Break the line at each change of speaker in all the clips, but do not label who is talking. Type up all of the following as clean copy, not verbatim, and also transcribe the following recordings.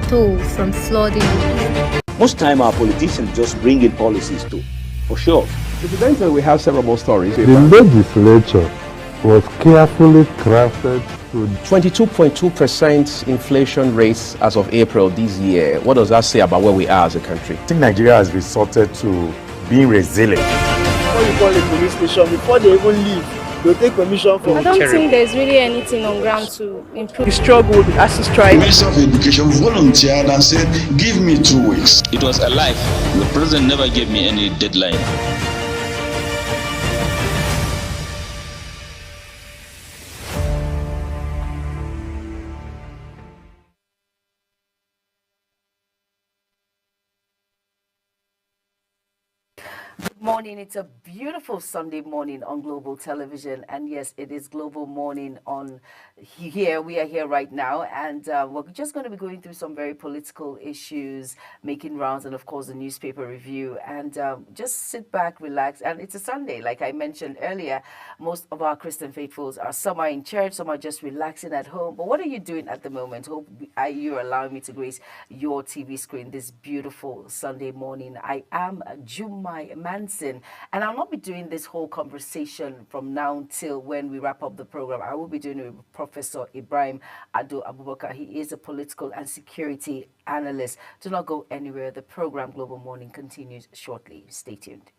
toll from flooding.
Most time our politicians just bring in policies too, for sure.
Incidentally, we have several more stories.
The legislature was carefully crafted to
22.2% inflation rates as of April this year. What does that say about where we are as a country?
I think Nigeria has resorted to being resilient.
Before you call a police station, before they even leave, they'll take permission from.
I don't think there's really anything on ground to improve.
We struggled as to strike.
The Minister of Education volunteered and said, give me 2 weeks.
It was a lie. The president never gave me any deadline.
Good morning. It's a beautiful Sunday morning on Global Television, and yes, it is Global Morning on here. We are here right now, and we're just going to be going through some very political issues, making rounds, and of course the newspaper review. And just sit back, relax, and it's a Sunday, like I mentioned earlier. Most of our Christian faithfuls some are in church, some are just relaxing at home. But what are you doing at the moment? Hope you're allowing me to grace your TV screen this beautiful Sunday morning. I am Jumai Manson, and I'll not be doing this whole conversation from now till when we wrap up the program. I will be doing it with Professor Ibrahim Ado Abubakar. He is a political and security analyst. Do not go anywhere. The program Global Morning continues shortly. Stay tuned.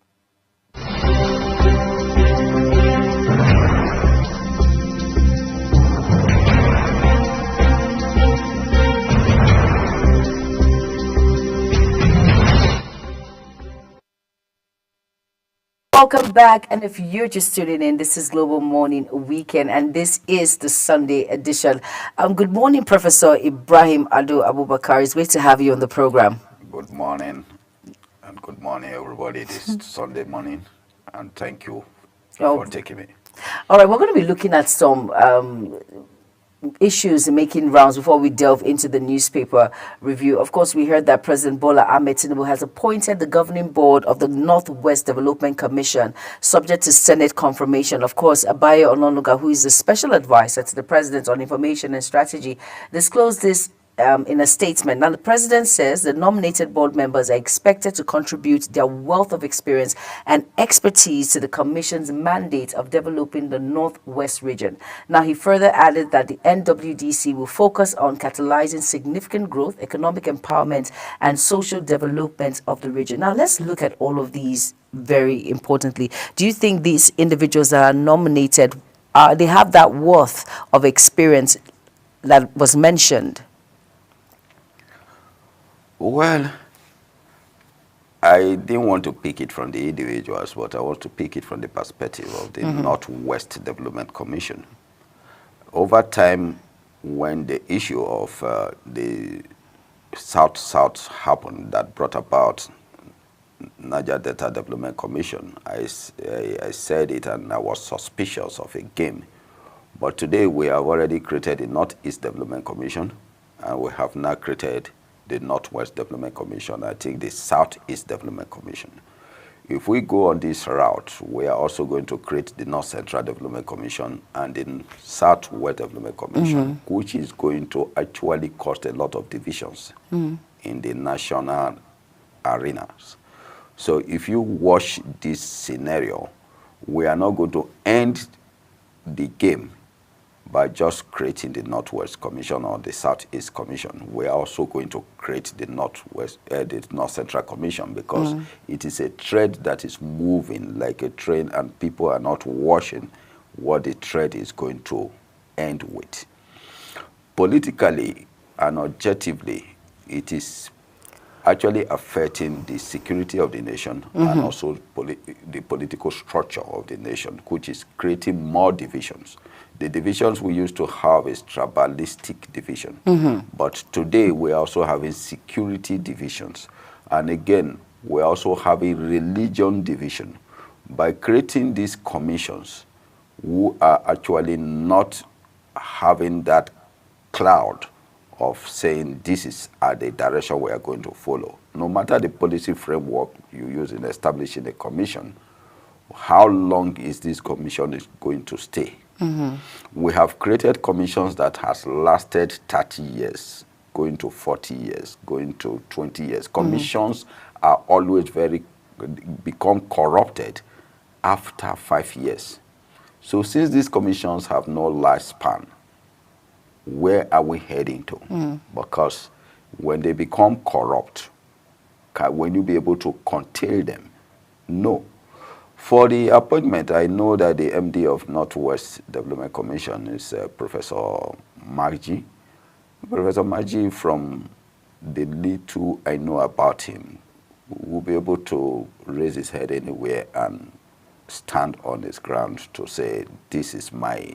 Welcome back, and if you're just tuning in, this is Global Morning Weekend, and this is the Sunday edition. Good morning, Professor Ibrahim Ado Abubakar. It's great to have you on the program.
Good morning, and good morning, everybody. This Sunday morning, and thank you for taking me.
All right, we're going to be looking at some issues making rounds before we delve into the newspaper review. Of course, we heard that President Bola Ahmed Tinubu has appointed the governing board of the Northwest Development Commission, subject to Senate confirmation. Of course, Abayo Ononuga, who is the special advisor to the president on information and strategy, disclosed this in a statement. Now, the president says the nominated board members are expected to contribute their wealth of experience and expertise to the commission's mandate of developing the Northwest region. Now, he further added that the NWDC will focus on catalyzing significant growth, economic empowerment, and social development of the region. Now, let's look at all of these very importantly. Do you think these individuals that are nominated, they have that worth of experience that was mentioned?
Well, I didn't want to pick it from the individuals, but I want to pick it from the perspective of the Northwest Development Commission. Over time, when the issue of the South-South happened that brought about Niger Delta Development Commission, I said it and I was suspicious of a game. But today we have already created the Northeast Development Commission, and we have now created the Northwest Development Commission, I think the Southeast Development Commission. If we go on this route, we are also going to create the North Central Development Commission and the Southwest Development Commission, which is going to actually cause a lot of divisions in the national arenas. So if you watch this scenario, we are not going to end the game by just creating the Northwest Commission or the Southeast Commission. We are also going to create the the North Central Commission, because it is a thread that is moving like a train, and people are not watching what the thread is going to end with. Politically and objectively, it is actually affecting the security of the nation and also the political structure of the nation, which is creating more divisions. The divisions we used to have is tribalistic division, but today we're also having security divisions. And again, we're also having religion division. By creating these commissions, who are actually not having that cloud of saying this is the direction we are going to follow. No matter the policy framework you use in establishing a commission, how long is this commission going to stay? We have created commissions that has lasted 30 years going to 40 years, going to 20 years. Commissions are always become corrupted after 5 years. So since these commissions have no lifespan, where are we heading to? Because when they become corrupt, will you be able to curtail them? No. For the appointment, I know that the MD of Northwest Development Commission is Professor Maggi. Professor Maggi, from the little I know about him, will be able to raise his head anywhere and stand on his ground to say, this is my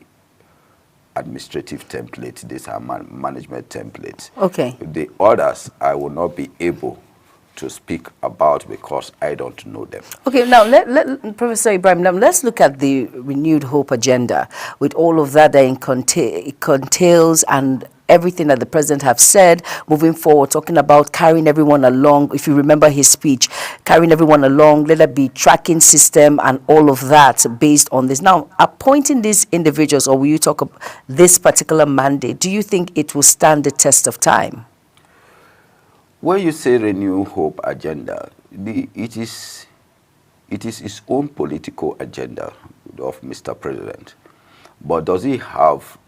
administrative template, these are management templates.
Okay.
The others, I will not be able to speak about because I don't know them.
Okay, now, Professor Ibrahim, now let's look at the Renewed Hope agenda with all of that it contains and everything that the president have said moving forward, talking about carrying everyone along. If you remember his speech, carrying everyone along, let there be tracking system and all of that based on this. Now, appointing these individuals, or will you talk about this particular mandate, do you think it will stand the test of time?
When you say Renew Hope agenda, it is his own political agenda of Mr. President. But does he have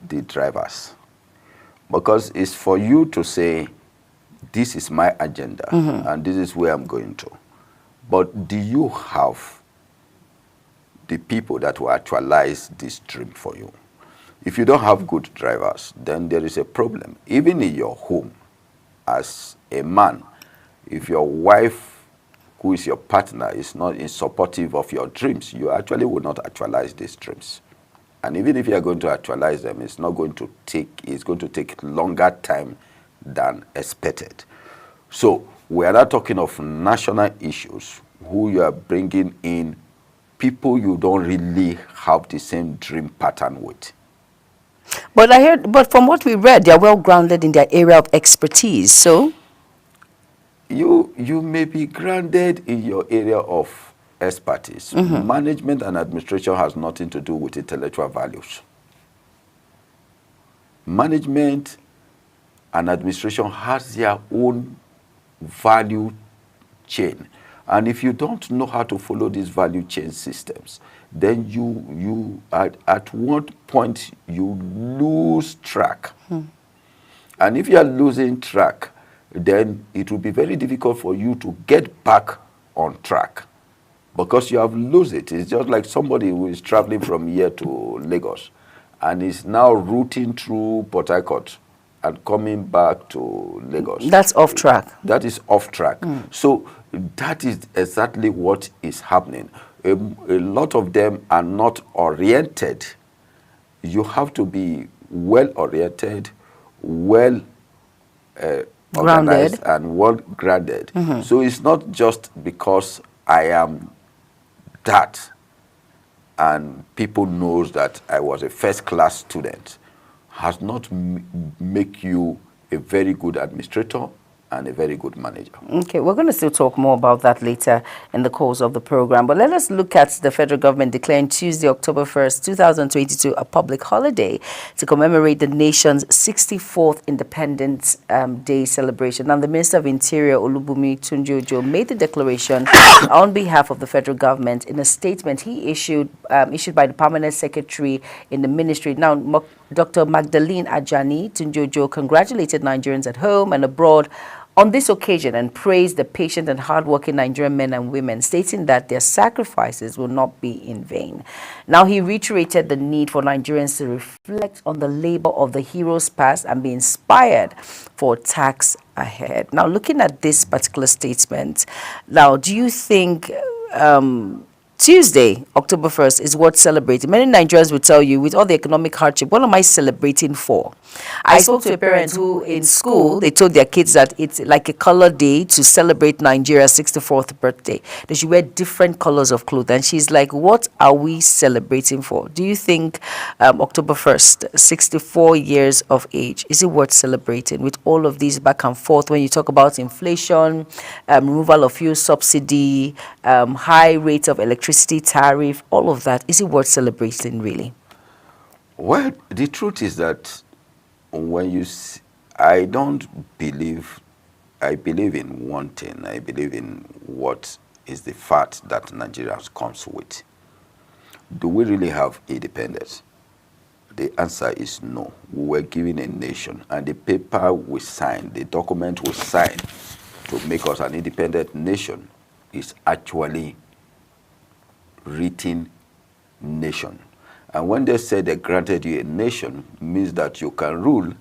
the drivers? Because it's for you to say, this is my agenda, and this is where I'm going to. But do you have the people that will actualize this dream for you? If you don't have good drivers, then there is a problem. Even in your home, as a man, if your wife, who is your partner, is not supportive of your dreams, you actually will not actualize these dreams. And even if you are going to actualize them, it's going to take longer time than expected. So we are not talking of national issues, who you are bringing in people you don't really have the same dream pattern with.
But from what we read, they are well grounded in their area of expertise. So
you may be grounded in your area of expertise. Management and administration has nothing to do with intellectual values. Management and administration has their own value chain. And if you don't know how to follow these value chain systems, then you at one point you lose track. And if you are losing track, then it will be very difficult for you to get back on track because you have lost it. It's just like somebody who is traveling from here to Lagos and is now routing through Port Harcourt and coming back to Lagos.
That's off track.
That is off track. So that is exactly what is happening. A lot of them are not oriented. You have to be well oriented, well organized, and well grounded. So it's not just because I am that and people knows that I was a first-class student has not make you a very good administrator and a very good manager.
Okay, we're going to still talk more about that later in the course of the program. But let us look at the federal government declaring Tuesday, October 1st, 2022, a public holiday to commemorate the nation's 64th Independence Day celebration. Now, the Minister of Interior, Olubunmi Tunji-Ojo, made the declaration on behalf of the federal government in a statement he issued by the Permanent Secretary in the ministry. Now, Dr. Magdalene Ajani Tunji-Ojo congratulated Nigerians at home and abroad on this occasion and praised the patient and hardworking Nigerian men and women, stating that their sacrifices will not be in vain. Now, he reiterated the need for Nigerians to reflect on the labor of the heroes past and be inspired for tasks ahead. Now, looking at this particular statement, now, do you think Tuesday, October 1st, is worth celebrating? Many Nigerians will tell you, with all the economic hardship, what am I celebrating for? I spoke to a parent who, in school, they told their kids that it's like a color day to celebrate Nigeria's 64th birthday. They should wear different colors of clothes. And she's like, what are we celebrating for? Do you think October 1st, 64 years of age, is it worth celebrating with all of these back and forth when you talk about inflation, removal of fuel subsidy, high rates of electricity tariff, all of that? Is it worth celebrating, really?
Well, the truth is that when I believe in one thing. I believe in what is the fact that Nigerians comes with. Do we really have independence? The answer is no. We were given a nation, and the paper we signed, the document we signed to make us an independent nation is actually written nation. And when they say they granted you a nation, means that you can rule,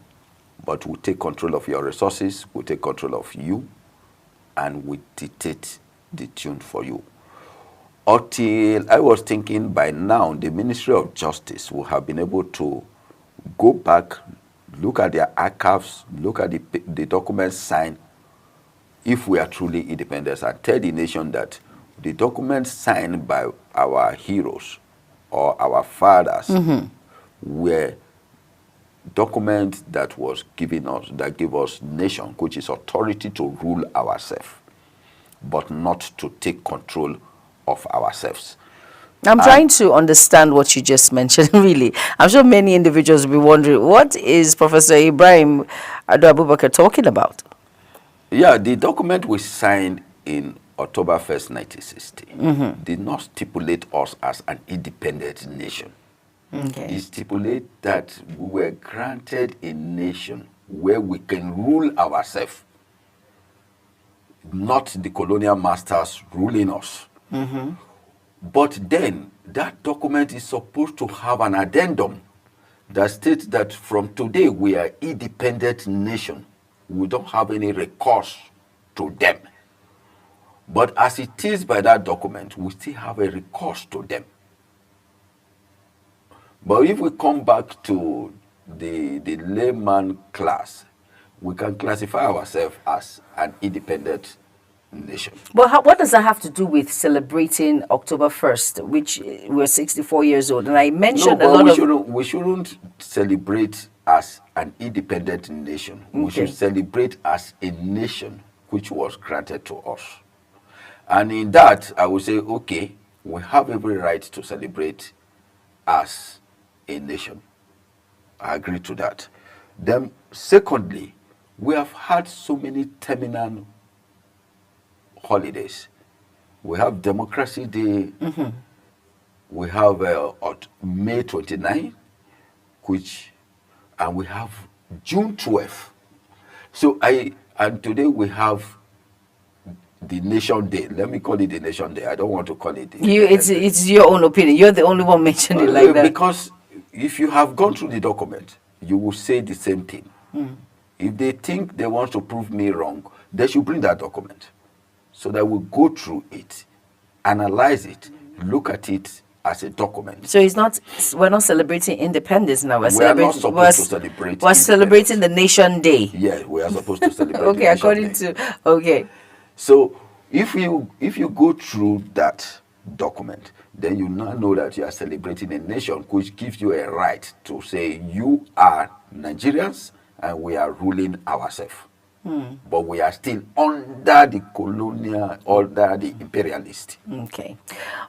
but we take control of your resources, we take control of you, and we dictate the tune for you. Until I was thinking by now, the Ministry of Justice will have been able to go back, look at their archives, look at the documents signed, if we are truly independent, and tell the nation that the documents signed by our heroes or our fathers were documents that was given us, that give us nation, which is authority to rule ourselves, but not to take control of ourselves.
I'm trying to understand what you just mentioned, really. I'm sure many individuals will be wondering, what is Professor Ibrahim Ado Abubakar talking about?
Yeah, the document we signed in October 1st, 1960 did not stipulate us as an independent nation.
Okay.
It stipulates that we were granted a nation where we can rule ourselves, not the colonial masters ruling us. But then that document is supposed to have an addendum that states that from today we are independent nation. We don't have any recourse to them. But as it is by that document, we still have a recourse to them. But if we come back to the layman class, we can classify ourselves as an independent nation.
But what does that have to do with celebrating October 1st, which we're 64 years old? And I mentioned
we shouldn't celebrate as an independent nation. Okay. We should celebrate as a nation which was granted to us. And in that, I would say, okay, we have every right to celebrate as a nation. I agree to that. Then, secondly, we have had so many terminal holidays. We have Democracy Day. We have May 29, and we have June 12th. And today we have the Nation Day. Let me call it the Nation Day. I don't want to call it.
It's your own opinion. You're the only one mentioning it like that.
Because if you have gone through the document, you will say the same thing. If they think they want to prove me wrong, they should bring that document so that we go through it, analyze it, look at it as a document.
So we're not celebrating independence now.
We are not supposed to celebrate.
We're celebrating the Nation Day.
Yeah, we are supposed to celebrate.
Okay, according to
So if you go through that document, then you now know that you are celebrating a nation, which gives you a right to say you are Nigerians and we are ruling ourselves. But we are still under the colonial, under the imperialist.
Okay.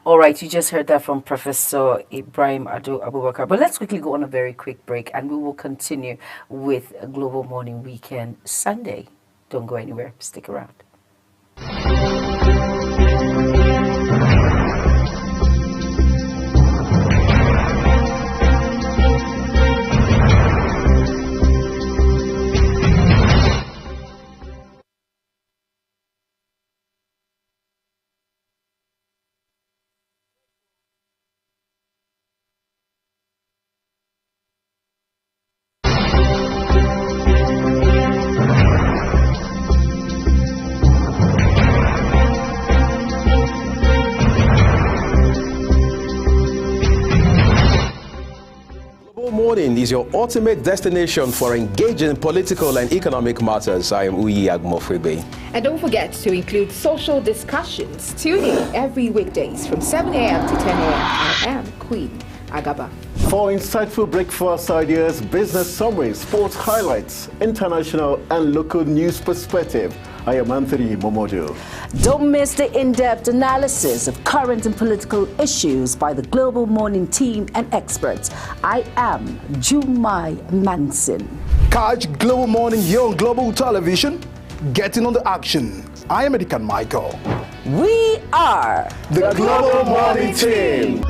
All right, you just heard that from Professor Ibrahim Ado Abubakar. But let's quickly go on a very quick break and we will continue with Global Morning Weekend Sunday. Don't go anywhere. Stick around.
Morning is your ultimate destination for engaging political and economic matters. I am Uyi Agmofrebe.
And don't forget to include social discussions. Tune in every weekdays from 7 a.m. to 10 a.m. I am Queen Agaba.
For insightful breakfast ideas, business summaries, sports highlights, international and local news perspective, I am Anthony Momodu.
Don't miss the in-depth analysis of current and political issues by the Global Morning team and experts. I am Jumai Manson.
Catch Global Morning here on Global Television. Getting on the action. I am Edikan Michael.
We are
the Global Morning Team.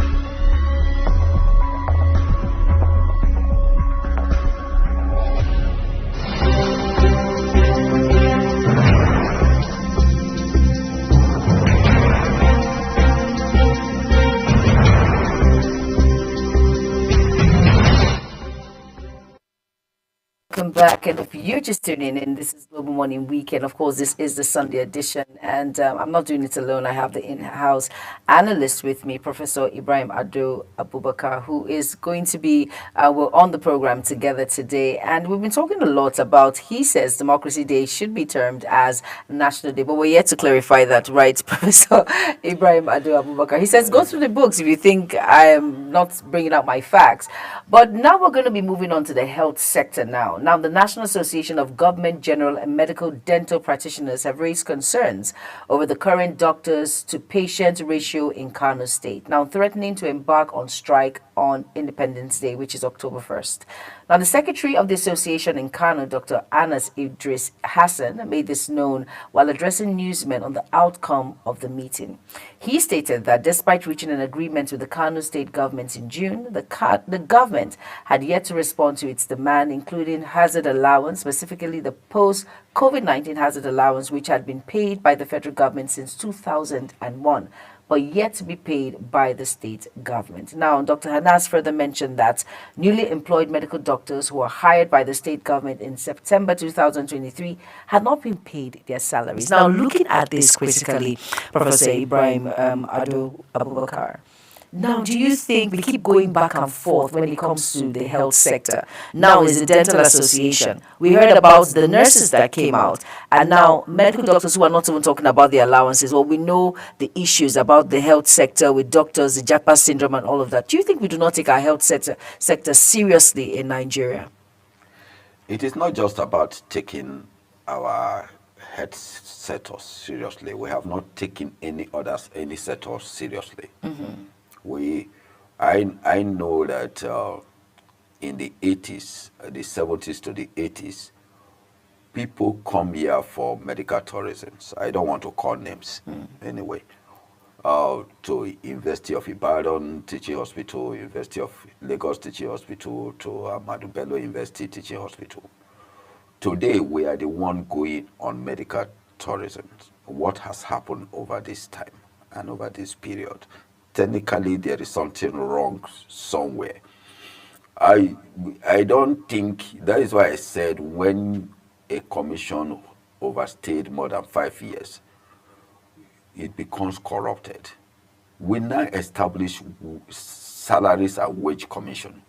Welcome back, and if you're just tuning in, this is Global Morning Weekend. Of course, this is the Sunday edition, and I'm not doing it alone. I have the in-house analyst with me, Professor Ibrahim Ado Abubakar, who is going to be we're on the program together today, and we've been talking a lot about. He says Democracy Day should be termed as National Day, but we're yet to clarify that, right, Professor Ibrahim Ado Abubakar? He says go through the books if you think I am not bringing out my facts. But now we're going to be moving on to the health sector now. Now, the National Association of Government General and Medical Dental Practitioners have raised concerns over the current doctors to patient ratio in Kano State, now threatening to embark on strike on Independence Day, which is October 1st. Now, the secretary of the association in Kano, Dr. Anas Idris Hassan, made this known while addressing newsmen on the outcome of the meeting. He stated that despite reaching an agreement with the Kano State government in June, the government had yet to respond to its demand, including hazard allowance, specifically the post-COVID-19 hazard allowance, which had been paid by the federal government since 2001. But yet to be paid by the state government. Now, Dr. Hanas further mentioned that newly employed medical doctors who were hired by the state government in September 2023 had not been paid their salaries. Now, looking at this critically, Professor Ibrahim Ado Abubakar, now, do you think we keep going back and forth when it comes to the health sector? Now is the Dental Association. We heard about the nurses that came out, and now medical doctors who are not even talking about the allowances. Well, we know the issues about the health sector with doctors, the Japa syndrome and all of that. Do you think we do not take our health sector seriously in Nigeria?
It is not just about taking our health sector seriously. We have not taken any sector seriously. Mm-hmm. I know that in the 80s, the 70s to the 80s, people come here for medical tourism. I don't want to call names anyway. To University of Ibadan Teaching Hospital, University of Lagos Teaching Hospital, to Ahmadu Bello University Teaching Hospital. Today, we are the one going on medical tourism. What has happened over this time and over this period? Technically, there is something wrong somewhere. I don't think, that is why I said when a commission overstayed more than 5 years, it becomes corrupted. We now establish salaries and wage commission.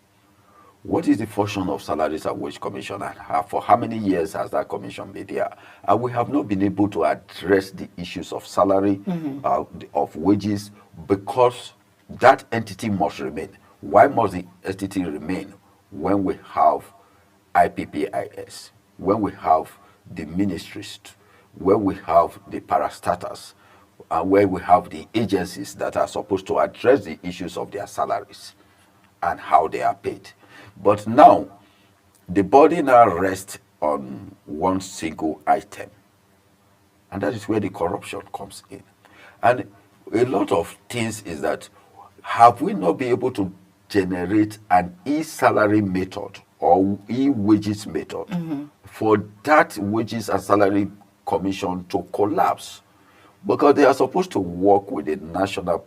What is the function of salaries and wage commission, and for how many years has that commission been there? And we have not been able to address the issues of salary, of wages, because that entity must remain. Why must the entity remain when we have IPPIS, when we have the ministries, when we have the parastatals, and where we have the agencies that are supposed to address the issues of their salaries and how they are paid? But now, the body now rests on one single item. And that is where the corruption comes in. And a lot of things is that, have we not been able to generate an e-salary method or e-wages method for that wages and salary commission to collapse? Because they are supposed to work with the national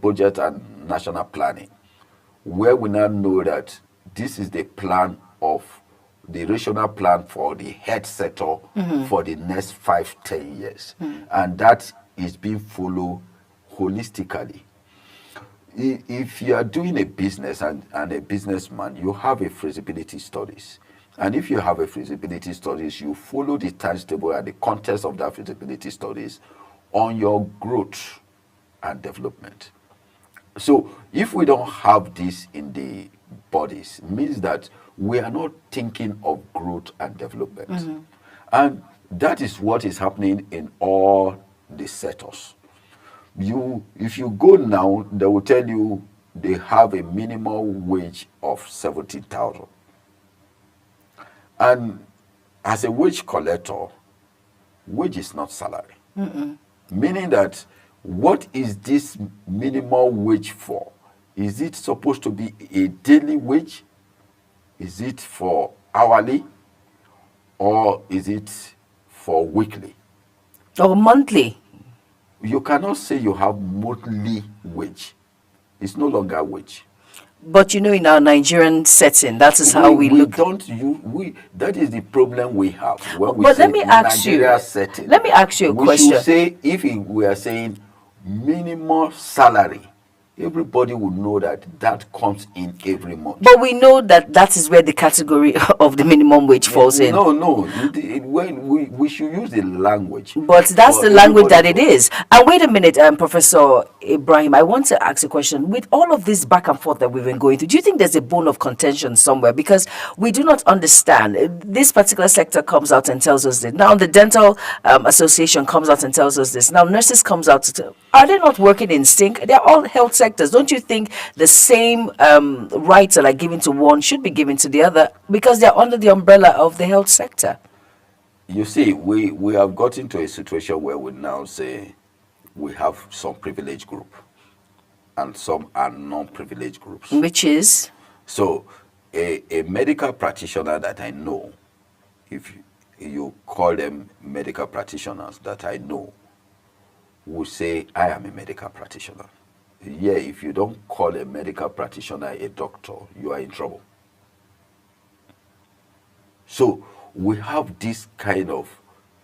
budget and national planning, where we now know that this is the plan of the regional plan for the health sector for the next 5-10 years. And that is being followed holistically. If you are doing a business and a businessman, you have a feasibility studies. And if you have a feasibility studies, you follow the timetable and the context of that feasibility studies on your growth and development. So if we don't have this in the bodies, it means that we are not thinking of growth and development. And that is what is happening in all the sectors. If you go now, they will tell you they have a minimum wage of 70,000. And as a wage collector, wage is not salary. Meaning that what is this minimum wage for? Is it supposed to be a daily wage? Is it for hourly? Or is it for weekly?
Or monthly?
You cannot say you have monthly wage. It's no longer wage.
But in our Nigerian setting, that is how we look.
That is the problem we have. When we
but
say
let me ask
Nigeria
you.
Setting,
let me ask you a question.
We should say, if we are saying minimum salary, everybody would know that comes in every month.
But we know that is where the category of the minimum wage falls in.
No. When we should use the language.
But that's the language that it is. And wait a minute, Professor Ibrahim, I want to ask a question. With all of this back and forth that we've been going through, do you think there's a bone of contention somewhere? Because we do not understand. This particular sector comes out and tells us this. Now the Dental Association comes out and tells us this. Now nurses comes out to tell. Are they not working in sync? They're all health sectors. Don't you think the same rights that are given to one should be given to the other because they're under the umbrella of the health sector?
You see, we have gotten to a situation where we now say we have some privileged group and some are non-privileged groups.
Which is?
So a medical practitioner that I know, if you call them medical practitioners that I know, will say, I am a medical practitioner. Yeah, if you don't call a medical practitioner a doctor, you are in trouble. So we have this kind of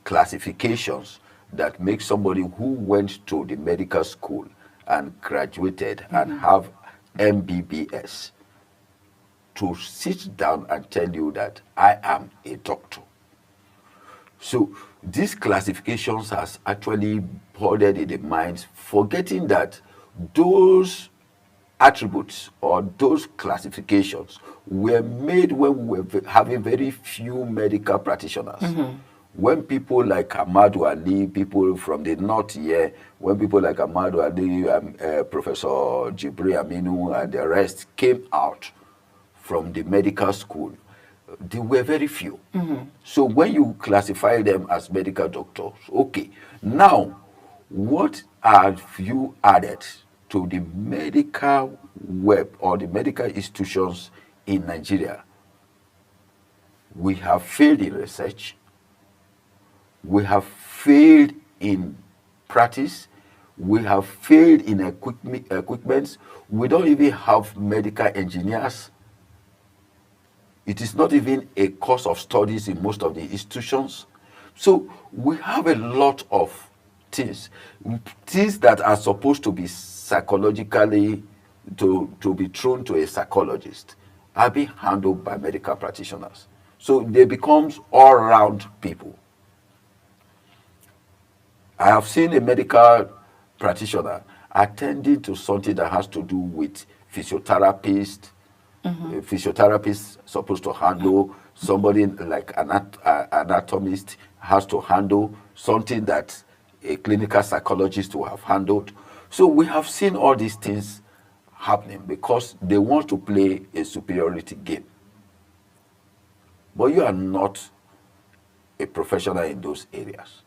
classifications that make somebody who went to the medical school and graduated and have MBBS to sit down and tell you that I am a doctor. So these classifications has actually boarded in the minds, forgetting that those attributes or those classifications were made when we were having very few medical practitioners. When people like Ahmadu Ali, people from the north here, when people like Ahmadu Ali, Professor Jibri Aminu and the rest came out from the medical school, they were very few. So when you classify them as medical doctors, okay, now what have you added to the medical web or the medical institutions in Nigeria? We have failed in research. We have failed in practice. We have failed in equipment. We don't even have medical engineers. It is not even a course of studies in most of the institutions. So we have a lot of things that are supposed to be psychologically, to be thrown to a psychologist, are being handled by medical practitioners. So they become all-round people. I have seen a medical practitioner attending to something that has to do with physiotherapists. A physiotherapist supposed to handle somebody like an anatomist has to handle something that a clinical psychologist will have handled. So we have seen all these things happening because they want to play a superiority game. But you are not a professional in those areas.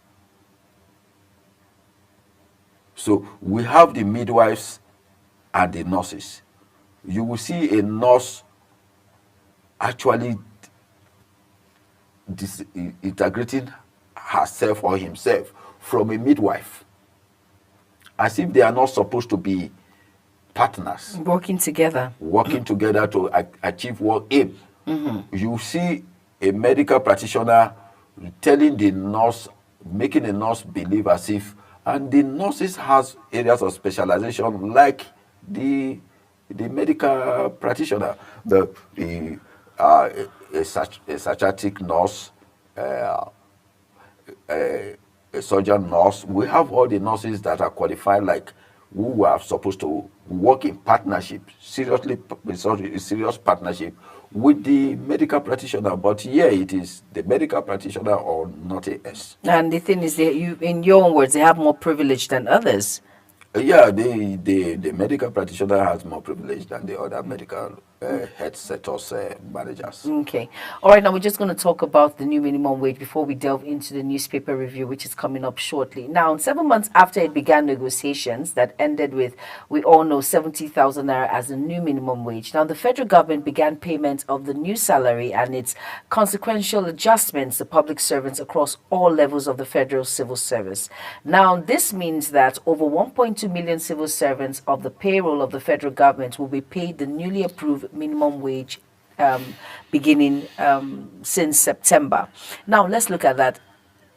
So we have the midwives and the nurses. You will see a nurse actually integrating herself or himself from a midwife, as if they are not supposed to be partners.
Working together
to achieve one aim. You see a medical practitioner telling the nurse, making the nurse believe as if, and the nurses has areas of specialization like the medical practitioner, a psychiatric nurse, a surgeon nurse. We have all the nurses that are qualified, like who are supposed to work in partnership, serious partnership with the medical practitioner. But yeah, it is the medical practitioner or nothing else.
And the thing is, in your own words, they have more privilege than others.
Yeah, the medical practitioner has more privilege than the other medical head setters, managers.
Okay. All right, now we're just going to talk about the new minimum wage before we delve into the newspaper review, which is coming up shortly. Now, 7 months after it began negotiations that ended with, we all know, 70,000 naira as the new minimum wage. Now, the federal government began payment of the new salary and its consequential adjustments to public servants across all levels of the federal civil service. Now, this means that over 1.2 million civil servants of the payroll of the federal government will be paid the newly approved minimum wage beginning since September. Now, let's look at that.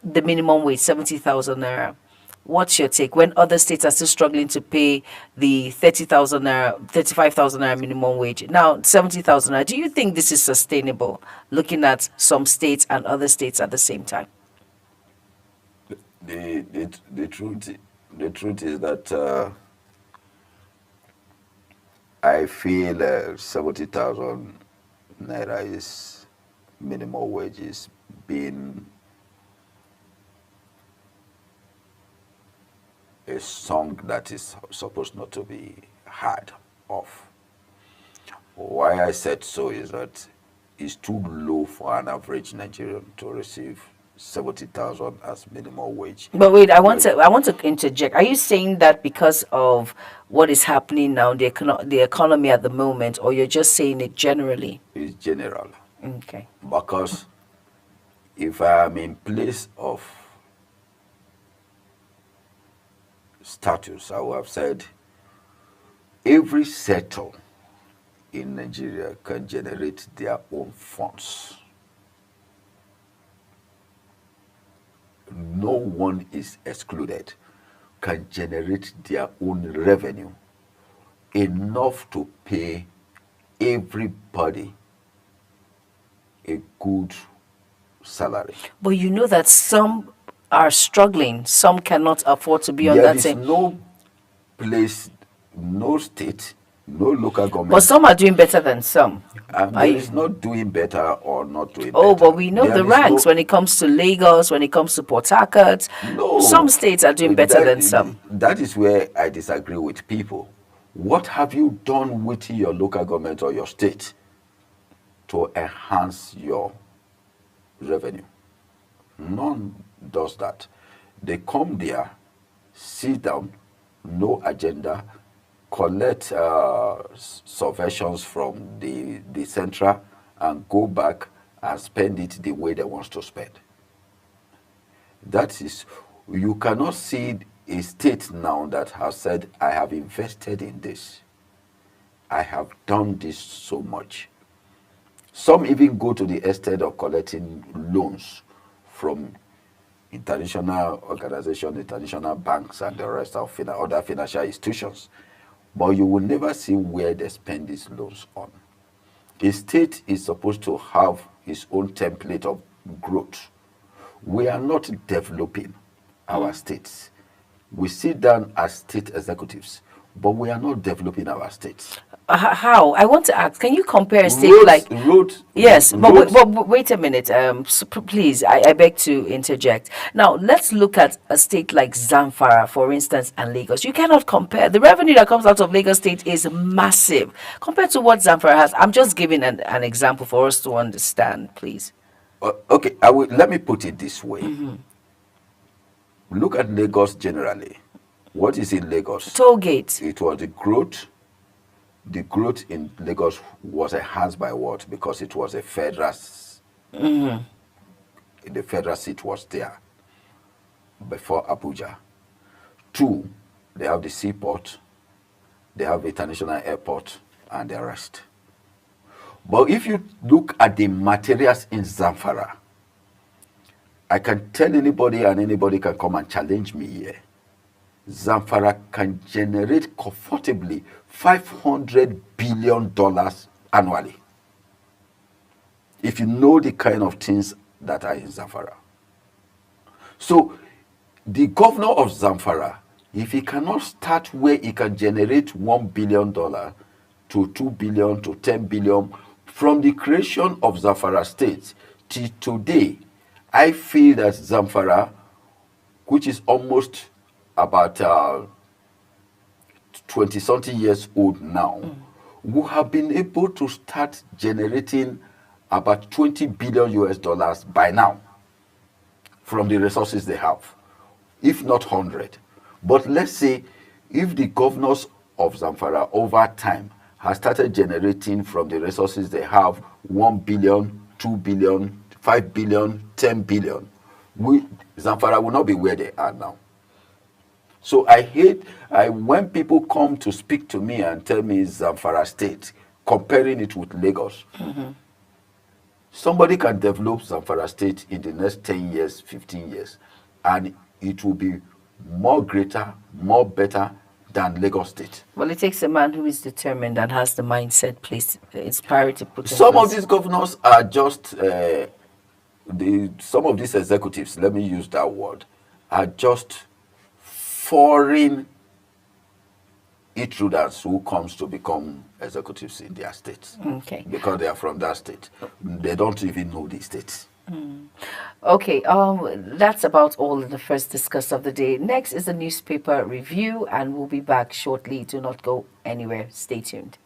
The minimum wage, 70,000 naira. What's your take when other states are still struggling to pay the 30,000 naira, 35,000 naira minimum wage? Now, 70,000 naira. Do you think this is sustainable, looking at some states and other states at the same time?
The truth is that I feel 70,000 naira is minimum wage is being a song that is supposed not to be heard of. Why I said so is that it's too low for an average Nigerian to receive 70,000 as minimum wage.
But wait, I want to interject. Are you saying that because of what is happening now, the economy at the moment, or you're just saying it generally?
It's general.
Okay.
Because if I am in place of status, I would have said every sector in Nigeria can generate their own funds. No one is excluded, can generate their own revenue enough to pay everybody a good salary.
But you know that some are struggling, some cannot afford to be on that same.
There is no place, no state, no local government.
But some are doing better than some.
There is not doing better or not doing better.
Oh, but we know the ranks when it comes to Lagos, when it comes to Port Harcourt.
No,
some states are doing better than some.
That is where I disagree with people. What have you done with your local government or your state to enhance your revenue? None does that. They come there, sit down, no agenda, collect subventions from the central and go back and spend it the way they want to spend. That is, you cannot see a state now that has said, I have invested in this. I have done this so much. Some even go to the extent of collecting loans from international organizations, international banks, and the rest of other financial institutions. But you will never see where they spend these loans on. A state is supposed to have its own template of growth. We are not developing our states. We sit down as state executives, but we are not developing our states.
How? I want to ask, can you compare a state like... Yes, but wait a minute. Please, I beg to interject. Now, let's look at a state like Zamfara, for instance, and Lagos. You cannot compare. The revenue that comes out of Lagos State is massive compared to what Zamfara has. I'm just giving an example for us to understand, please.
Okay, let me put it this way. Look at Lagos generally. What is in Lagos?
Toll gates.
It was the growth. The growth in Lagos was enhanced by what? Because it was a federal. The federal seat was there before Abuja. 2, they have the seaport, they have the international airport, and the rest. But if you look at the materials in Zamfara, I can tell anybody, and anybody can come and challenge me here. Zamfara can generate comfortably $500 billion annually. If you know the kind of things that are in Zamfara. So the governor of Zamfara, if he cannot start where he can generate $1 billion to $2 billion to $10 billion from the creation of Zamfara State till today, I feel that Zamfara, which is almost about 20-something years old now, we have been able to start generating about 20 billion US dollars by now from the resources they have, if not 100. But let's say if the governors of Zamfara over time have started generating from the resources they have 1 billion, 2 billion, 5 billion, 10 billion, Zamfara will not be where they are now. So when people come to speak to me and tell me Zamfara State, comparing it with Lagos, somebody can develop Zamfara State in the next 10 years, 15 years, and it will be more greater, more better than Lagos State.
Well, it takes a man who is determined and has the mindset, please, inspired to put in
Some
place.
of these governors are just, some of these executives, let me use that word, are just foreign intruders who comes to become executives in their states.
Okay.
Because they are from that state. They don't even know the states.
Okay, that's about all in the first discuss of the day. Next is the newspaper review, and we'll be back shortly. Do not go anywhere. Stay tuned.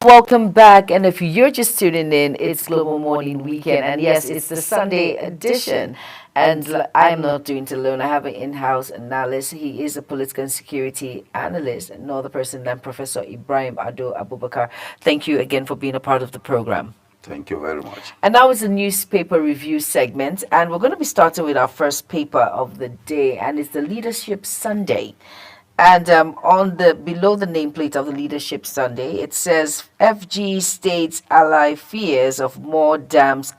Welcome back, and if you're just tuning in, it's Global Morning Weekend, and yes, it's the Sunday edition, and I'm not doing it alone. I have an in-house analyst. He is a political and security analyst, and no other person than Professor Ibrahim Ado Abubakar. Thank you again for being a part of the program.
Thank you very much.
And now it's a newspaper review segment, and we're going to be starting with our first paper of the day, and it's the Leadership Sunday. And on the below the nameplate of the Leadership Sunday, it says FG states ally fears of more dams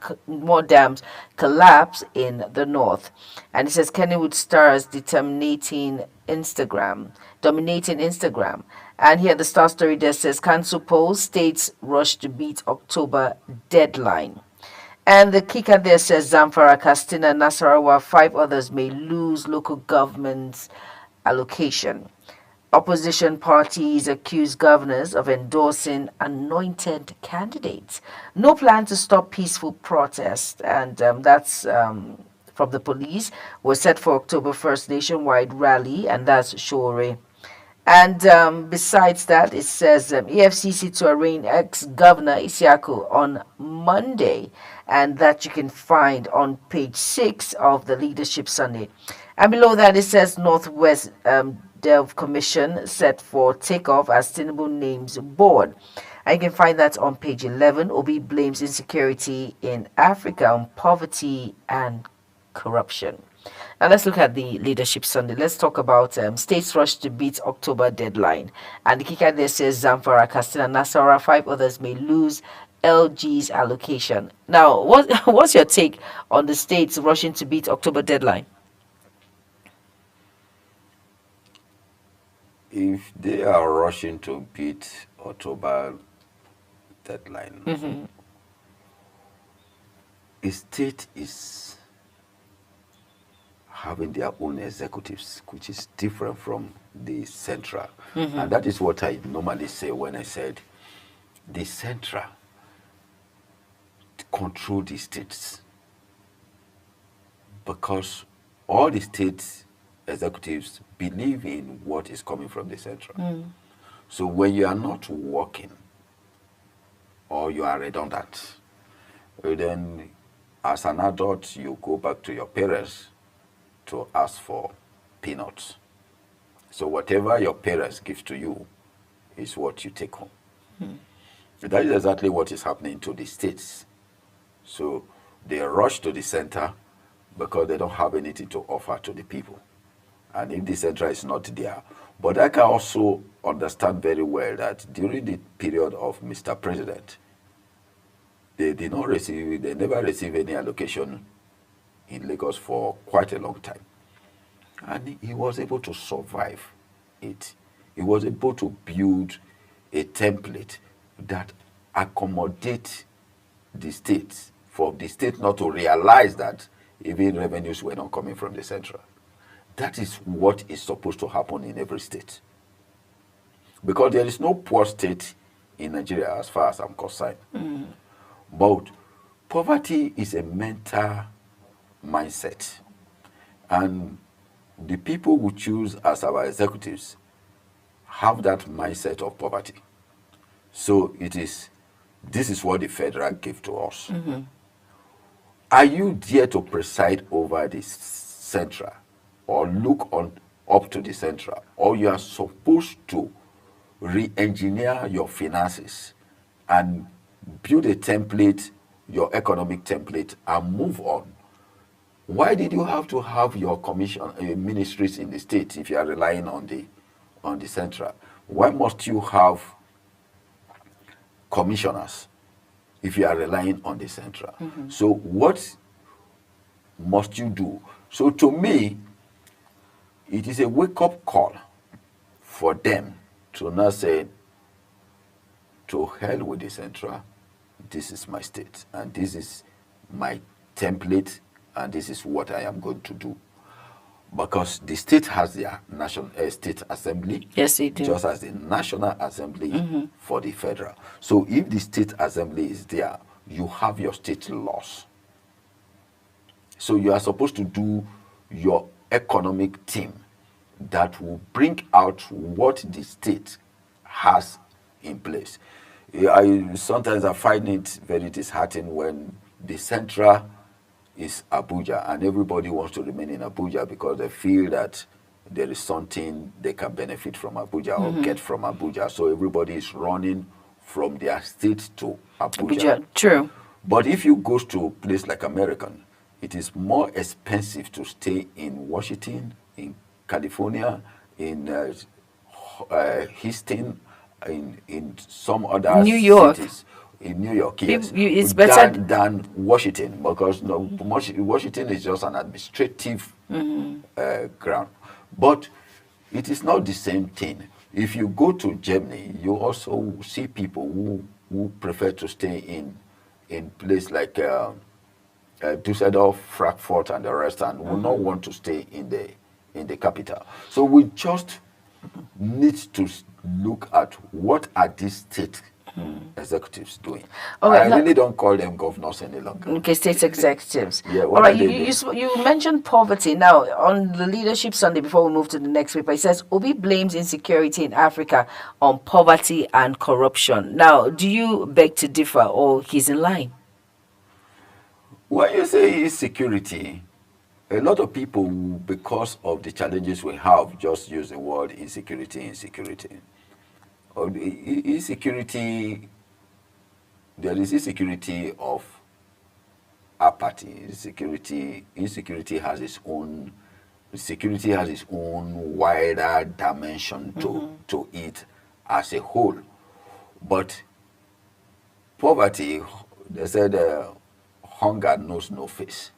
collapse in the north. And it says Kennywood stars dominating Instagram. And here the Star story there says Council polls states rush to beat October deadline. And the kicker there says Zamfara, Katsina, Nasarawa, 5 others may lose local governments allocation. Opposition parties accuse governors of endorsing anointed candidates. No plan to stop peaceful protest, and that's from the police. Was set for October 1st nationwide rally, and that's Shore. And besides that, it says EFCC to arraign ex-governor Isiaku on Monday, and that you can find on page 6 of the Leadership Sunday. And below that, it says Northwest Delve Commission set for takeoff as Tinubu names board. And you can find that on page 11. Obi blames insecurity in Africa on poverty and corruption. Now let's look at the Leadership Sunday. Let's talk about states rush to beat October deadline. And the kicker there says Zamfara, Katsina, Nasarawa, 5 others may lose LG's allocation. Now, what's your take on the states rushing to beat October deadline?
If they are rushing to beat October deadline, a state is having their own executives, which is different from the central. And that is what I normally say when I said the central control the states, because all the states executives believe in what is coming from the central. So when you are not working or you are redundant, then as an adult you go back to your parents to ask for peanuts. So whatever your parents give to you is what you take home. That is exactly what is happening to the states. So they rush to the center because they don't have anything to offer to the people. And if the center is not there, but I can also understand very well that during the period of Mr. President, they never received any allocation in Lagos for quite a long time. And he was able to survive it. He was able to build a template that accommodates the states, for the state not to realize that even revenues were not coming from the central. That is what is supposed to happen in every state. Because there is no poor state in Nigeria as far as I'm concerned. But poverty is a mental mindset. And the people we choose as our executives have that mindset of poverty. So this is what the federal gave to us. Are you there to preside over the central or look up to the central? Or you are supposed to re-engineer your finances and build a template, your economic template, and move on? Why did you have to have your ministries in the state if you are relying on the central? Why must you have commissioners if you are relying on the central? So what must you do? So to me, it is a wake-up call for them to not say, to hell with the central, this is my state, and this is my template, and this is what I am going to do. Because the state has their national state assembly.
Yes, it do.
Just as the National Assembly for the federal. So if the state assembly is there, you have your state laws. So you are supposed to do your economic team that will bring out what the state has in place. Sometimes I find it very disheartening when the central is Abuja and everybody wants to remain in Abuja because they feel that there is something they can benefit from Abuja or get from Abuja. So everybody is running from their state to Abuja.
True.
But if you go to a place like American, it is more expensive to stay in Washington, in California, in Houston, in some other
New York.
cities. In New York, yes.
It's better
than Washington, because Washington is just an administrative ground. But it is not the same thing. If you go to Germany, you also see people who prefer to stay in places like Düsseldorf, Frankfurt, and the rest, and will not want to stay in the capital. So we just need to look at what are these state executives doing. I really don't call them governors any longer.
Okay, state executives.
Yeah.
All right, you mentioned poverty. Now, on the Leadership Sunday, before we move to the next paper, it says Obi blames insecurity in Africa on poverty and corruption. Now, do you beg to differ, or he's in line?
When you say insecurity, a lot of people, because of the challenges we have, just use the word insecurity. Or insecurity, there is insecurity of apathy. Insecurity has its own. Security has its own wider dimension to it as a whole. But poverty, they said, hunger knows no face.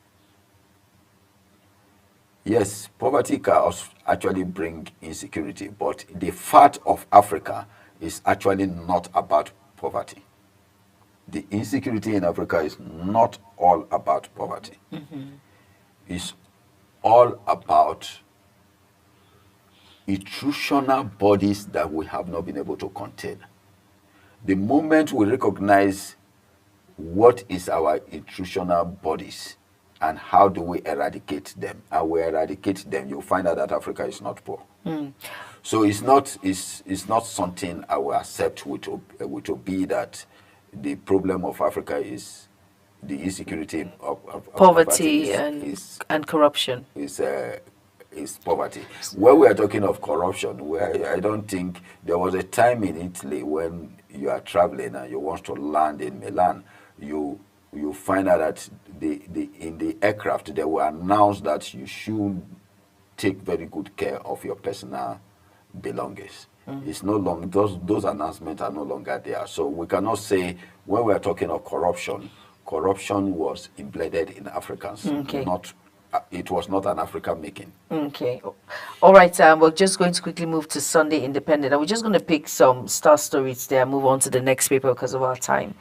Yes, poverty can actually bring insecurity, but the fact of Africa is actually not about poverty. The insecurity in Africa is not all about poverty. It's all about intrusional bodies that we have not been able to contain. The moment we recognize what is our intrusional bodies and how do we eradicate them, and we eradicate them, you'll find out that Africa is not poor. So it's not something I will accept with be that the problem of Africa is the insecurity of
poverty and corruption.
Is is poverty. When we are talking of corruption, I don't think there was a time in Italy when you are traveling and you want to land in Milan, you find out that in the aircraft they will announce that you should take very good care of your personal belongings. It's no longer, those announcements are no longer there. So we cannot say when we are talking of corruption was embedded in Africans. It was not an African making. Okay.
All right. We're just going to quickly move to Sunday Independent. And we're just going to pick some star stories there, move on to the next paper because of our time.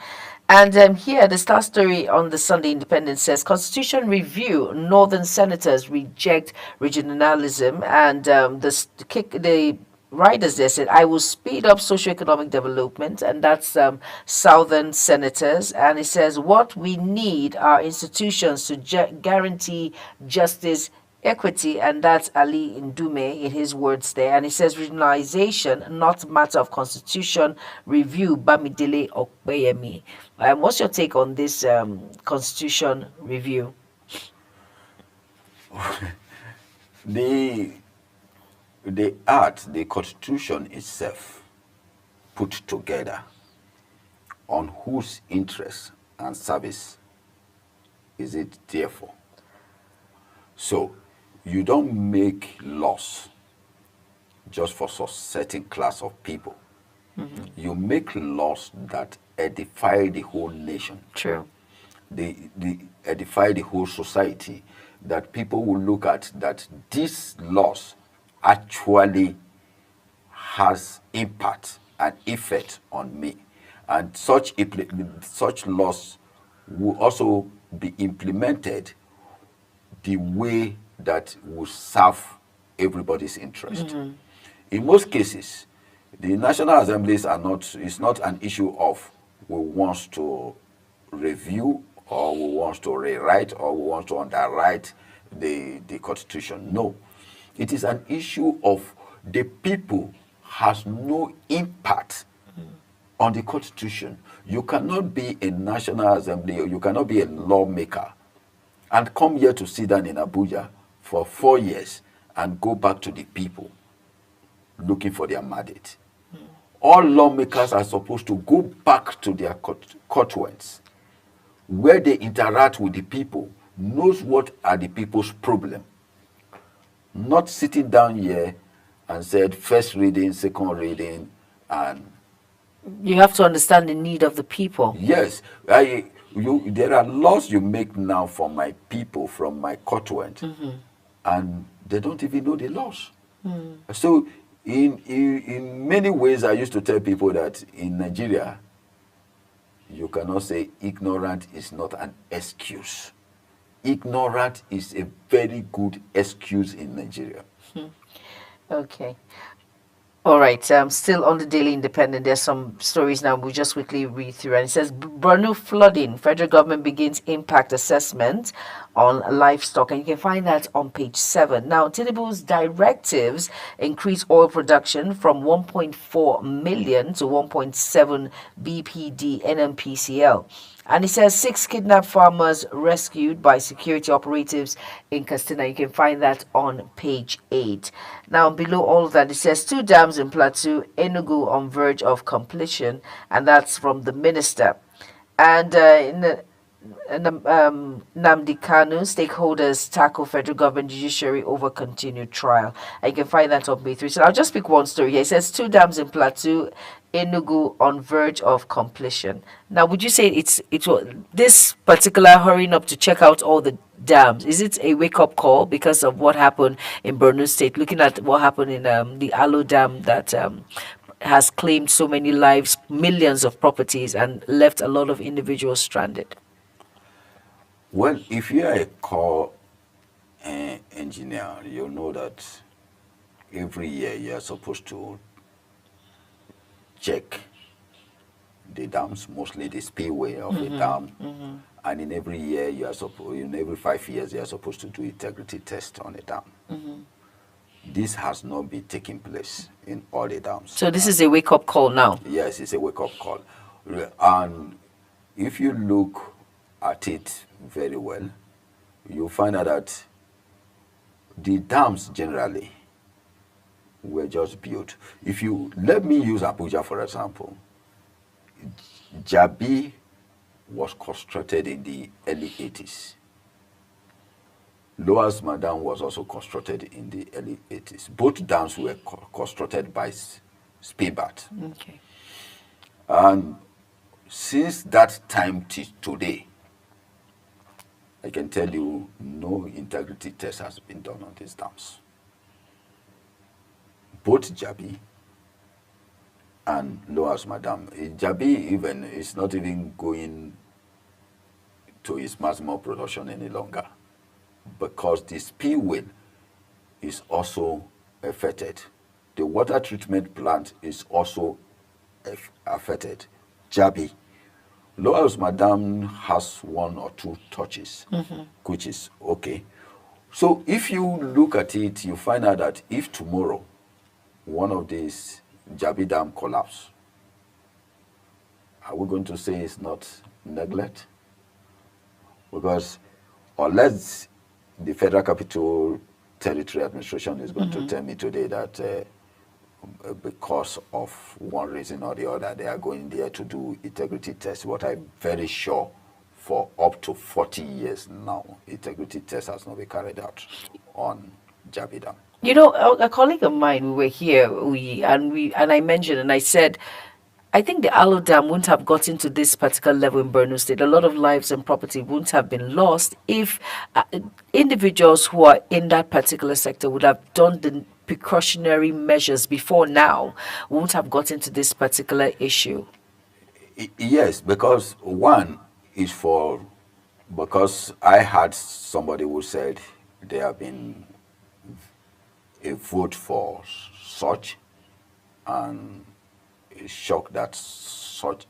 And here, the star story on the Sunday Independent says, Constitution Review, Northern Senators reject regionalism. And the writers there said, I will speed up socioeconomic development, and that's Southern Senators. And it says, what we need are institutions to guarantee justice, equity, and that's Ali Ndume in his words there. And it says, regionalization, not matter of Constitution Review, Bamidele Okpeyemi. What's your take on this Constitution Review?
The Constitution itself put together on whose interest and service is it there for? So you don't make laws just for a certain class of people. You make laws that edify the whole nation.
True.
They edify the whole society, that people will look at that these laws actually has impact and effect on me, and such laws will also be implemented the way that will serve everybody's interest. In most cases, the National Assemblies it's not an issue of we want to review or we want to rewrite or we want to underwrite the Constitution. No. It is an issue of the people has no impact on the Constitution. You cannot be a National Assembly or you cannot be a lawmaker and come here to sit down in Abuja for 4 years and go back to the people looking for their mandate. All lawmakers are supposed to go back to their constituents where they interact with the people, knows what are the people's problem. Not sitting down here and said first reading, second reading, and
you have to understand the need of the people.
Yes, there are laws you make now for my people, from my constituent, and they don't even know the laws. So, in many ways, I used to tell people that in Nigeria, you cannot say ignorant is not an excuse. Ignorant is a very good excuse in Nigeria.
Okay. All right. Still on the Daily Independent, there's some stories now we'll just quickly read through. And it says, Borno flooding, federal government begins impact assessment on livestock. And you can find that on page 7. Now, Tinubu's directives increase oil production from 1.4 million to 1.7 BPD NMPCL. And it says 6 kidnapped farmers rescued by security operatives in Katsina. You can find that on page 8. Now, below all of that, it says 2 dams in Plateau, Enugu on verge of completion, and that's from the minister. And Nnamdi Kanu, stakeholders tackle federal government judiciary over continued trial. And you can find that on page 3. So I'll just pick one story here. It says 2 dams in Plateau, Enugu on verge of completion. Now, would you say it's this particular hurrying up to check out all the dams, is it a wake-up call because of what happened in Borno State, looking at what happened in the Alo Dam that has claimed so many lives, millions of properties, and left a lot of individuals stranded?
Well, if you are a core engineer, you know that every year you are supposed to check the dams, mostly the spillway of the dam, and in every year you are in every 5 years you are supposed to do integrity test on a dam. This has not been taking place in all the dams.
So this is a wake-up call now.
Yes, it's a wake-up call, and if you look at it very well, you find out that the dams generally were just built. If you let me use Abuja for example, Jabi was constructed in the early 80s. Lower Madam was also constructed in the early 80s. Both dams were constructed by Spibat.
Okay.
And since that time to today, I can tell you no integrity test has been done on these dams. Both Jabi and Lower Madam. Jabi even is not even going to its maximum production any longer because the spillway is also affected. The water treatment plant is also affected. Jabi. Lower Madam has 1 or 2 touches, which is okay. So if you look at it, you find out that if tomorrow one of these Jabi Dam collapse, are we going to say it's not neglect? Because unless the Federal Capital Territory Administration is going to tell me today that because of one reason or the other, they are going there to do integrity tests. What I'm very sure for up to 40 years now, integrity test has not been carried out on Jabi Dam.
You know, a colleague of mine, we were here, and I mentioned, and I said, I think the Alo Dam wouldn't have gotten to this particular level in Borno State. A lot of lives and property wouldn't have been lost if individuals who are in that particular sector would have done the precautionary measures before now, won't have gotten to this particular issue.
Yes, because one is because I had somebody who said there have been a vote for such, and is shocked that such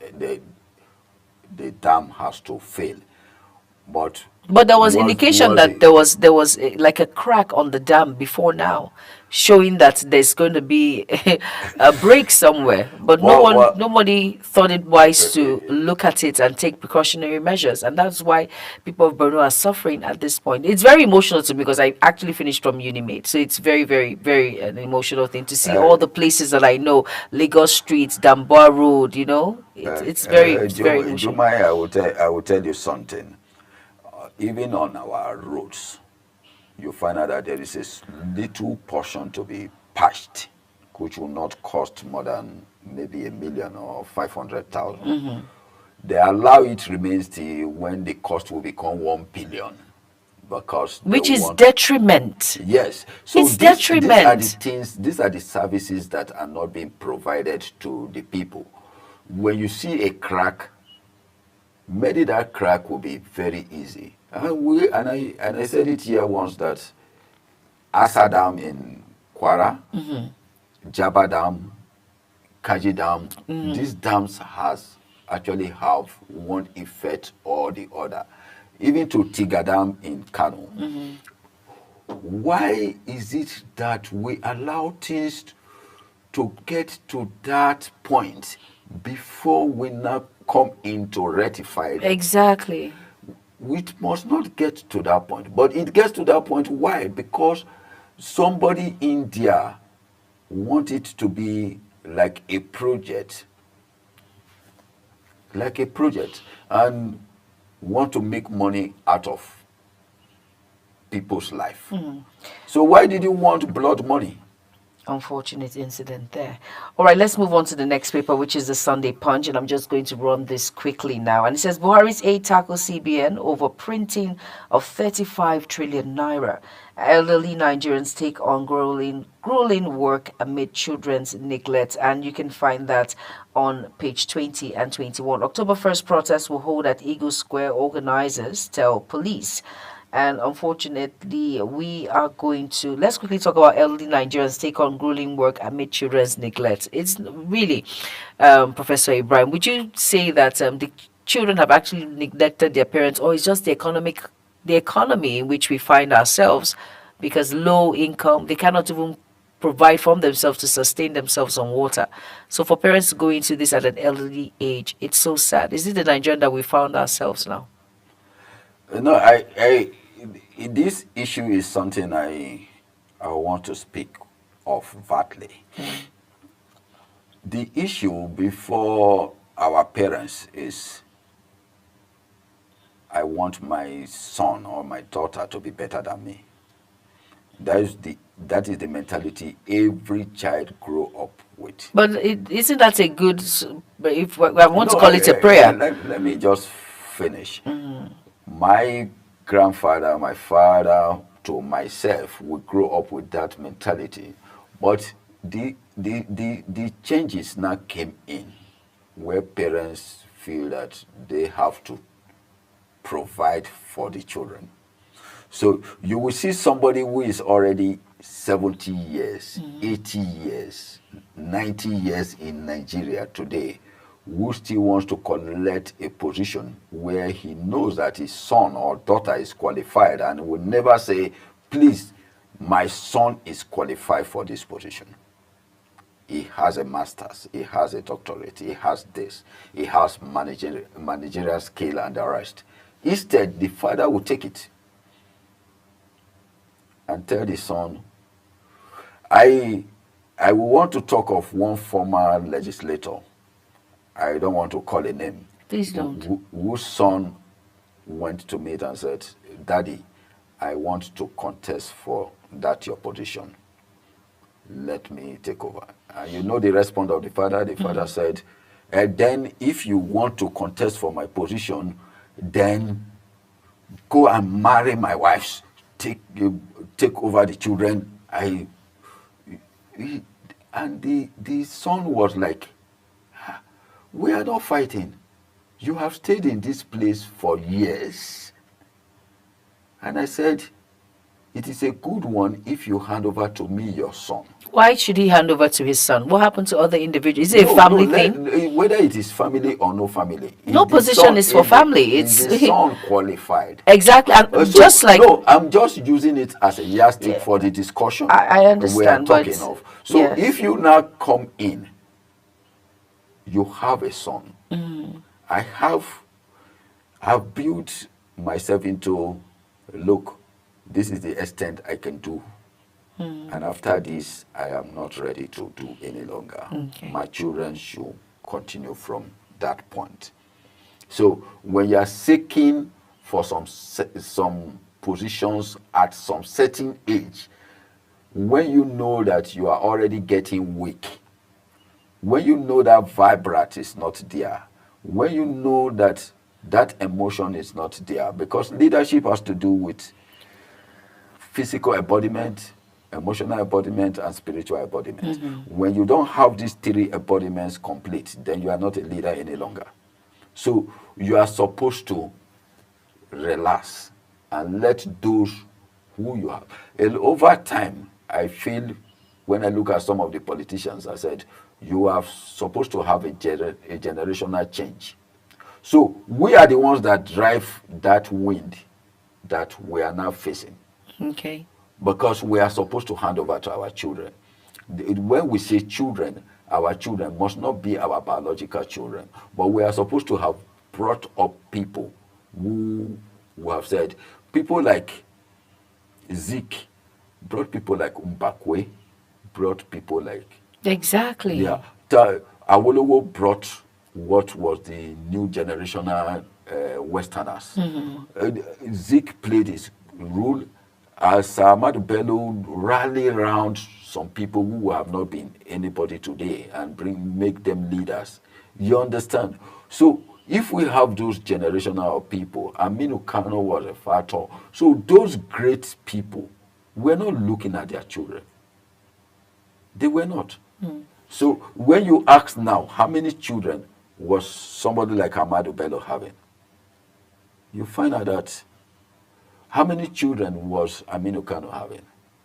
the dam has to fail. But
there was indication that there was like a crack on the dam before now, showing that there's going to be a break somewhere. But nobody thought it wise to look at it and take precautionary measures, and that's why people of Borno are suffering at this point. It's very emotional to me because I actually finished from Unimate, so it's very, very, very an emotional thing to see all the places that I know, Lagos Street, Damboa Road. You know, it's very emotional.
Jumai, I will tell you something. Even on our roads, you find out that there is a little portion to be patched, which will not cost more than maybe $1 million or 500,000. They allow it remains till when the cost will become 1 billion, because
which is detriment.
Yes, so
it's detriment.
These are the services that are not being provided to the people. When you see a crack, maybe that crack will be very easy. And I said it here once that Asa Dam in Kwara, Jaba Dam, Kaji Dam, these dams actually have one effect or the other. Even to Tiga Dam in Kano. Why is it that we allow things to get to that point before we now come in to rectify it?
Exactly.
We must not get to that point. But it gets to that point. Why? Because somebody in there wants it to be like a project. And want to make money out of people's life. So why did you want blood money?
Unfortunate incident there. All right, let's move on to the next paper, which is the Sunday Punch, and I'm just going to run this quickly now. And it says Buhari's aide tackles CBN over printing of 35 trillion naira. Elderly Nigerians take on grueling work amid children's neglect, and you can find that on page 20 and 21. October 1st protests will hold at Eagle Square, organizers tell police. And unfortunately, we are going to, let's quickly talk about elderly Nigerians take on grueling work amid children's neglect. It's really, Professor Ibrahim, would you say that the children have actually neglected their parents, or it's just the economy in which we find ourselves, because low income, they cannot even provide for themselves to sustain themselves on water. So for parents to go into this at an elderly age, it's so sad. Is it the Nigerian that we found ourselves now?
No, this issue is something I I want to speak of Vatley. The issue before our parents is, I want my son or my daughter to be better than me. That is the mentality every child grow up with.
But isn't that a good, if I want to call it a prayer?
Let me just finish. My grandfather, my father, to myself, we grew up with that mentality. But the changes now came in, where parents feel that they have to provide for the children. So you will see somebody who is already 70 years, 80 years, 90 years in Nigeria today, who still wants to collect a position where he knows that his son or daughter is qualified, and will never say, please, my son is qualified for this position. He has a master's, he has a doctorate, he has this, he has managerial skill and the rest. Instead, the father will take it and tell the son, I will want to talk of one former legislator. I don't want to call a name.
Please don't.
Whose son went to meet and said, Daddy, I want to contest for that your position. Let me take over. And you know the response of the father? The father said, then if you want to contest for my position, then go and marry my wives. Take over the children. And the son was like, we are not fighting. You have stayed in this place for years. And I said, it is a good one if you hand over to me your son.
Why should he hand over to his son? What happened to other individuals? Is it a family thing?
Whether it is family or no family.
No position is for family.
It's the son qualified.
Exactly. And just like...
No, I'm just using it as a yardstick for the discussion
I understand,
we are talking of. So if you now come in, you have a son. I've built myself into, look, this is the extent I can do. And after this, I am not ready to do any longer. My children should continue from that point. So when you are seeking for some positions at some certain age, when you know that you are already getting weak, when you know that vibrate is not there, when you know that that emotion is not there, because leadership has to do with physical embodiment, emotional embodiment, and spiritual embodiment. When you don't have these three embodiments complete, then you are not a leader any longer. So you are supposed to relax and let those who you have. And over time, I feel, when I look at some of the politicians, I said, you are supposed to have a generational change. So we are the ones that drive that wind that we are now facing.
Okay.
Because we are supposed to hand over to our children. When we say children, our children must not be our biological children, but we are supposed to have brought up people who have said, people like Zeke, brought people like Mbakwe, brought people like...
Exactly.
Yeah. Awolowo brought what was the new generational Westerners. Zeke played his role as Ahmadu Bello rally around some people who have not been anybody today and make them leaders. You understand? So if we have those generational people, Aminu Kano was a factor. So those great people were not looking at their children. They were not. So when you ask now, how many children was somebody like Ahmadu Bello having? You find out that how many children was Aminu Kano having?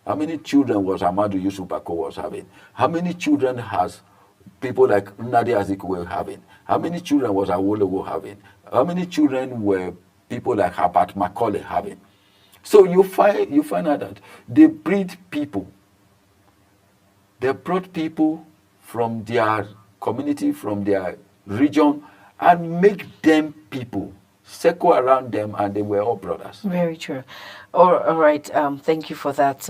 How many children was Ahmadu Yusuf Bako was having? How many children has people like Nnadi Azikiwe having? How many children was Awolowo having? How many children were people like Herbert Macaulay having? So you find out that they breed people. They brought people from their community, from their region, and make them people
circle around them, and they were all brothers.
Very true. All right. Thank you for that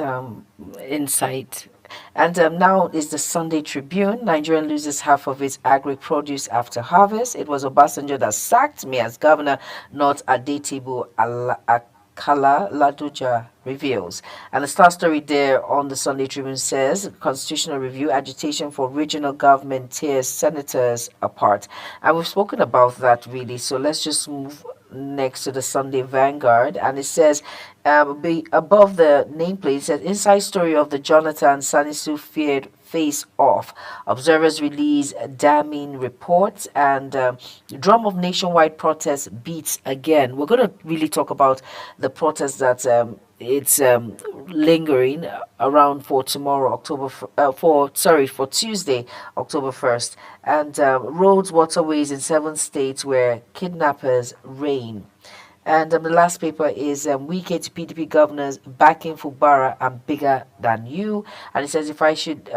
insight. And now is the Sunday Tribune. Nigeria loses half of its agri-produce after harvest. It was Obasanjo that sacked me as governor, not Adetibu Akala Ladoja reveals. And the star story there on the Sunday Tribune says, constitutional review, agitation for regional government tears senators apart. And we've spoken about that really, so let's just move next to the Sunday Vanguard, and it says above the nameplate, it says inside story of the Jonathan Sanisu feared face off. Observers release damning reports, and drum of nationwide protests beats again. We're going to really talk about the protests that it's lingering around for tomorrow, for Tuesday, October 1st. And roads, waterways in 7 states where kidnappers reign. And the last paper is Wike to PDP governors backing Fubara and bigger than you. And it says if I should,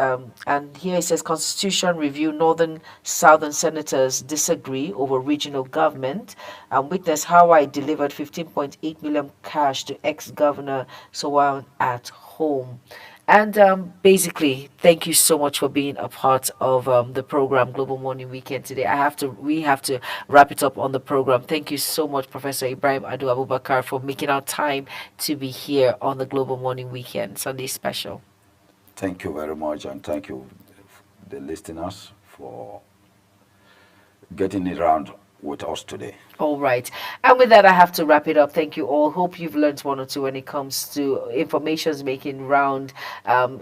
and here it says Constitution review, Northern Southern senators disagree over regional government, and witness how I delivered 15.8 million cash to ex-governor Sowan at home. And basically, thank you so much for being a part of the program Global Morning Weekend today. We have to wrap it up on the program. Thank you so much, Professor Ibrahim Adu Abubakar, for making our time to be here on the Global Morning Weekend Sunday special.
Thank you very much, and thank you, the listeners, for getting it around with us today.
All right. And with that, I have to wrap it up. Thank you all. Hope you've learned one or two when it comes to information's making round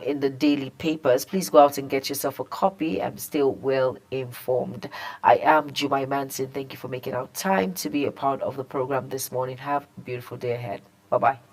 in the daily papers. Please go out and get yourself a copy. I'm still well informed. I am Jumai Manson. Thank you for making our time to be a part of the program this morning. Have a beautiful day ahead. Bye-bye.